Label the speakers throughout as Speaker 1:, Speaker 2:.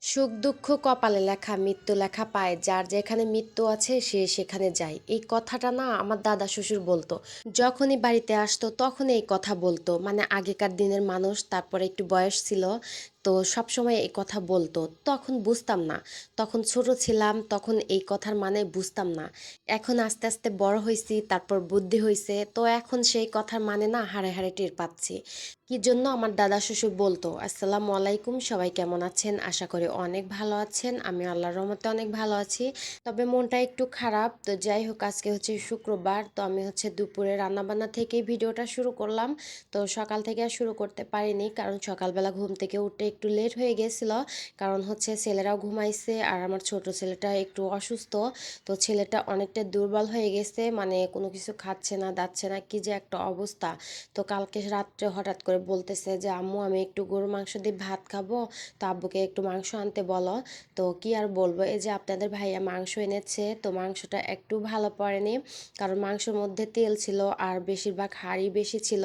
Speaker 1: সুখ দুঃখ কপালে লেখা, মৃত্যু লেখা পায়, যার যেখানে মৃত্যু আছে সে সেখানে যায়। এই কথাটা না আমার দাদা শ্বশুর বলতো। যখনই বাড়িতে আসতো তখনই এই কথা বলতো। মানে আগেকার দিনের মানুষ, তারপরে একটু বয়স ছিল, তো সবসময় এই কথা বলতো। তখন বুঝতাম না, তখন ছোট ছিলাম, তখন এই কথার মানে বুঝতাম না। এখন আস্তে আস্তে বড় হয়েছি, তারপর বুদ্ধি হয়েছে, তো এখন সেই কথার মানে না হাড়ে হাড়ে টের পাচ্ছি। কি জন্য আমার দাদা শ্বশুর বলতো। আসসালামু আলাইকুম, সবাই কেমন আছেন? আশা করি অনেক ভালো আছেন। আমি আল্লাহর রহমতে অনেক ভালো আছি। তবে মনটা একটু খারাপ। তো যাই হোক, আজকে হচ্ছে শুক্রবার, তো আমি হচ্ছে দুপুরে রান্নাবান্না থেকেই ভিডিওটা শুরু করলাম। তো সকাল থেকে আর শুরু করতে পারিনি, কারণ সকালবেলা ঘুম থেকে উঠতে একটু লেট হয়ে গেছিল। কারণ হচ্ছে ছেলেরাও ঘুমাইছে আর আমার ছোট ছেলেটা একটু অসুস্থ। তো ছেলেটা অনেকটা দুর্বল হয়ে গেছে, মানে কোনো কিছু খাচ্ছে না, দাচ্ছে না, কি যে একটা অবস্থা। তো কালকে রাত্রে হঠাৎ করে বলতেছে যে আম্মু আমি একটু গরুর মাংস দিয়ে ভাত খাবো, তো আব্বুকে একটু মাংস আনতে বলো। তো কি আর বলবো, এই যে আপনাদের ভাইয়া মাংস এনেছে, তো মাংসটা একটু ভালো পড়েনি, কারণ মাংসের মধ্যে তেল ছিল আর বেশিরভাগ হাড়ি বেশি ছিল।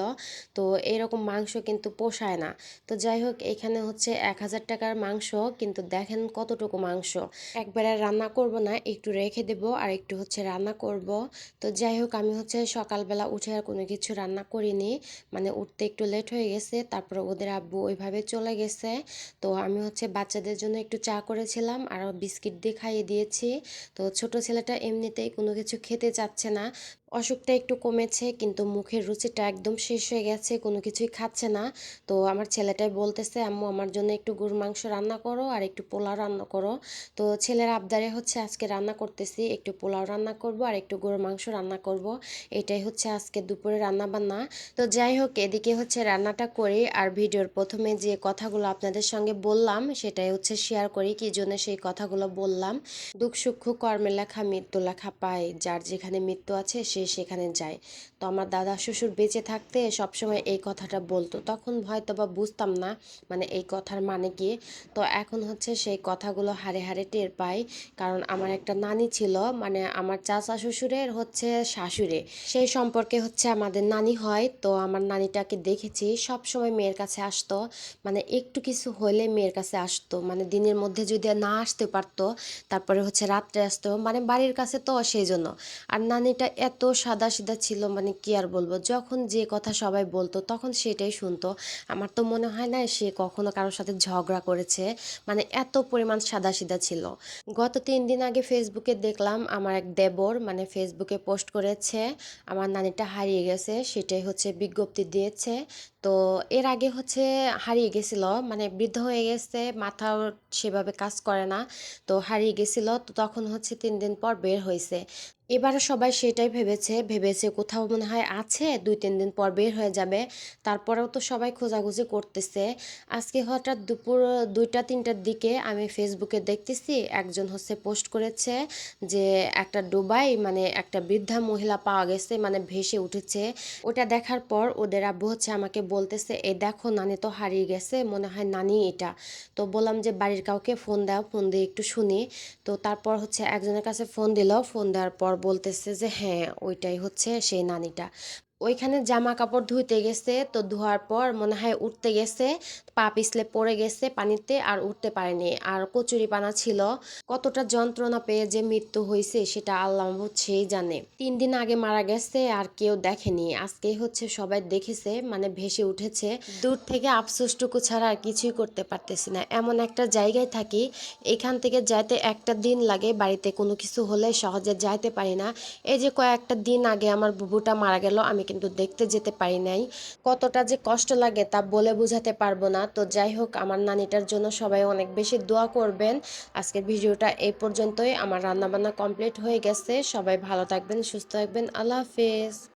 Speaker 1: তো এরকম মাংস কিন্তু পোষায় না। তো যাই হোক, এখানে হচ্ছে 1,000 টাকার মাংস, কিন্তু দেখেন কতটুকু মাংস। একবারে রান্না করব না, একটু রেখে দেব আর একটু হচ্ছে রান্না করব। তো যাই হোক, আমি হচ্ছে সকালবেলা উঠে আর কোনো কিছু রান্না করিনি, মানে উঠতে একটু লেট হয়ে গেছে, তারপরে ওদের আব্বু ওইভাবে চলে গেছে। তো আমি হচ্ছে বাচ্চাদের জন্য একটু চা করেছিলাম আর বিস্কিট দিয়ে খাইয়ে দিয়েছি। তো ছোট ছেলেটা এমনিতেই কোনো কিছু খেতে চাচ্ছে না। অসুখটা একটু কমেছে, কিন্তু মুখের রুচিটা একদম শেষ হয়ে গেছে, কোনো কিছুই খাচ্ছে না। তো আমার ছেলেটাই বলতেছে আম্মু আমার জন্য একটু গরুর মাংস রান্না করো আর একটু পোলাও রান্না করো। তো ছেলের আবদারে হচ্ছে আজকে রান্না করতেছি, একটু পোলাও রান্না করব আর একটু গরুর মাংস রান্না করব। এটাই হচ্ছে আজকে দুপুরে রান্না বান্না। তো যাই হোক, এদিকে হচ্ছে রান্নাটা করি আর ভিডিওর প্রথমে যে কথাগুলো আপনাদের সঙ্গে বললাম সেটাই হচ্ছে শেয়ার করি, কি জন্য সেই কথাগুলো বললাম। দুঃখ সুখ কর্মে লেখা, মৃত্যু লেখা পায়, যার যেখানে মৃত্যু আছে সে সেখানে যায়। তো আমার দাদা শ্বশুর বেঁচে থাকতে সবসময় এই কথাটা বলতো, তখন হয়তো বা বুঝতাম না মানে এই কথার মানে কি। তো এখন হচ্ছে সেই কথাগুলো হাড়ে হাড়ে টের পাই। কারণ আমার একটা নানি ছিল, মানে আমার চাচা শ্বশুরের হচ্ছে শাশুড়ি, সেই সম্পর্কে হচ্ছে আমাদের নানি হয়। তো আমার নানিটাকে দেখেছি সব সময় মেয়ের কাছে আসতো, মানে একটু কিছু হলে মেয়ের কাছে আসতো, মানে দিনের মধ্যে যদি না আসতে পারতো তারপরে হচ্ছে রাত্রে আসতো, মানে বাড়ির কাছে তো সেই জন্য। আর নানিটা এত সাদা সিধা ছিল, মানে কি আর বলবো, যখন যে কথা সবাই বলতো তখন সেটাই শুনতো। আমার তো মনে হয় না সে কখনো কারোর সাথে ঝগড়া করেছে, মানে এত পরিমাণ সাদা সিধা ছিল। গত 3 দিন আগে ফেসবুকে দেখলাম আমার এক দেবর মানে ফেসবুকে পোস্ট করেছে আমার নানিটা হারিয়ে গেছে, সেটাই হচ্ছে বিজ্ঞপ্তি দিয়েছে। তো এর আগে হচ্ছে হারিয়ে গেছিল, মানে বৃদ্ধ হয়ে গেছে, মাথাও সেভাবে কাজ করে না, তো হারিয়ে গেছিল। তো তখন হচ্ছে 3 দিন পর বের হয়েছে। এবারও সবাই সেটাই ভেবেছে কোথাও মনে হয় আছে, 2-3 দিন পর বের হয়ে যাবে। তারপরেও তো সবাই খোঁজাখুঁজি করতেছে। আজকে হঠাৎ দুপুর 2টা-3টার দিকে আমি ফেসবুকে দেখতেছি একজন হচ্ছে পোস্ট করেছে যে একটা ডুবাই, মানে একটা বৃদ্ধা মহিলা পাওয়া গেছে, মানে ভেসে উঠেছে। ওটা দেখার পর ওদের আব্বু হচ্ছে আমাকে বলতেছে এ দেখো নানি তো হারিয়ে গেছে, মনে হয় নানি এটা। তো বললাম যে বাড়ির কাউকে ফোন দাও, ফোন দিয়ে একটু শুনি। তো তারপর হচ্ছে একজনের কাছে ফোন দিল, ফোন দেওয়ার পর বলতেছে যে হ্যাঁ ওইটাই হচ্ছে সেই নানিটা। ওইখানে জামা কাপড় ধুইতে গেছে, তো ধোয়ার পর মনে হয় উঠতে গেছে, পা পিছলে পড়ে গেছে পানিতে আর উঠতে পারেনি, আর কচুরি পানা ছিল। কতটা যন্ত্রণা পেয়ে যে মৃত্যু হয়েছে সেটা আল্লাহ হচ্ছেই জানে। 3 দিন আগে মারা গেছে আর কেউ দেখেনি, আজকেই হচ্ছে সবাই দেখেছে, মানে ভেসে উঠেছে। দূর থেকে আফসোসটুকু ছাড়া আর কিছুই করতে পারতেছি না, এমন একটা জায়গায় থাকি এখান থেকে যাইতে একটা দিন লাগে, বাড়িতে কোনো কিছু হলে সহজে যাইতে পারি না। এই যে কয়েকটা দিন আগে আমার বুবুটা মারা গেল, আমি কিন্তু দেখতে যেতে পারি নাই। কতটা যে কষ্ট লাগে তা বলে বোঝাতে পারবো না। তো যাই হোক, আমার নানিটার জন্য সবাই অনেক বেশি দোয়া করবেন। আজকের ভিডিওটা এই পর্যন্তই, আমার রান্নাবান্না কমপ্লিট হয়ে গেছে। সবাই ভালো থাকবেন, সুস্থ থাকবেন, আল্লাহ হাফেজ।